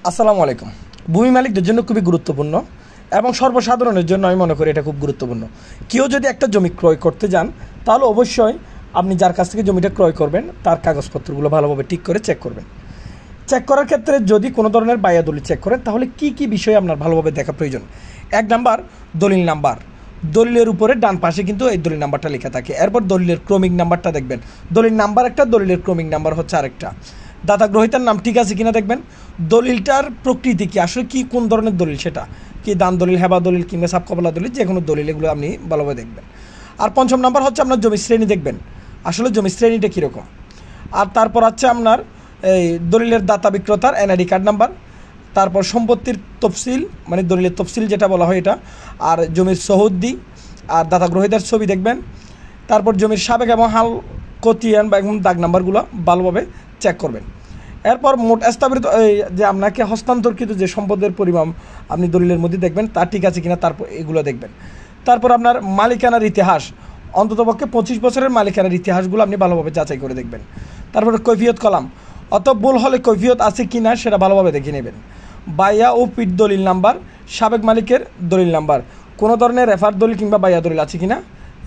আসসালামু আলাইকুম। ভূমি মালিকদের জন্য খুবই গুরুত্বপূর্ণ এবং সর্বসাধারণের জন্য আমি মনে করি এটা খুব গুরুত্বপূর্ণ। কেউ যদি একটা জমি ক্রয় করতে যান তাহলে অবশ্যই আপনি যার কাছ থেকে জমিটা ক্রয় করবেন তার কাগজপত্রগুলো ভালোভাবে ঠিক করে চেক করবেন। চেক করার ক্ষেত্রে যদি কোনো ধরনের বায়া দলিল চেক করেন তাহলে কি কি বিষয় আপনার ভালোভাবে দেখা প্রয়োজন। 1 নাম্বার দলিল নাম্বার। দলিলের উপরে ডান পাশে কিন্তু এই দলিল নাম্বারটা লেখা থাকে। এরপর দলিলের ক্রমিক নাম্বারটা দেখবেন। দলিল নাম্বার একটা, দলিলের ক্রমিক নাম্বার হচ্ছে আরেকটা। দাতা গ্রহীতার নাম ঠিক আছে কিনা দেখবেন। দলিলটার প্রকৃতি কি, আসলে কি কোন ধরনের দলিল, সেটা কি দান দলিল, হেবা দলিল কিংবা সাবকবলা দলিল, যে কোনো দলিল, এগুলো আপনি ভালোভাবে দেখবেন। আর 5 নাম্বার হচ্ছে আপনার জমি শ্রেণী দেখবেন, আসলে জমি শ্রেণীটা কীরকম। আর তারপর হচ্ছে আপনার এই দলিলের দাতা বিক্রেতার এনআইডি কার্ড নাম্বার, তারপর সম্পত্তির তফসিল মানে দলিলের তফসিল যেটা বলা হয় এটা, আর জমির সহদ্দি আর দাতা গ্রহীতার ছবি দেখবেন। তারপর জমির সাবেক এবং হাল খতিয়ান বা এবং দাগ নাম্বারগুলো ভালোভাবে চেক করবেন। এরপর মোট স্থাপিত যে আপনাকে হস্তান্তরকৃত যে সম্পদের পরিমাণ আপনি দলিলের মধ্যে দেখবেন তা ঠিক আছে কিনা, তারপর এগুলো দেখবেন। তারপর আপনার মালিকানার ইতিহাস, অন্ততপক্ষে 25 বছরের মালিকানার ইতিহাসগুলো আপনি ভালোভাবে যাচাই করে দেখবেন। তারপর কৈফিয়ত কলাম, অত ভুল হলে কৈফিয়ত আছে কি না সেটা ভালোভাবে দেখে নেবেন। বাইয়া ও পিঠ দলিল নাম্বার, সাবেক মালিকের দলিল নাম্বার, কোনো ধরনের রেফার দলিল কিংবা বাইয়া দলিল আছে কিনা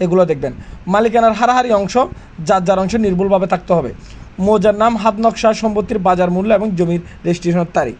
এগুলো দেখবেন। মালিকানার হারাহারি অংশ, যার অংশ নির্ভুলভাবে থাকতে হবে। মৌজার নাম, হাত নকশা, সম্পত্তির বাজার মূল্য এবং জমির রেজিস্ট্রেশনের তারিখ।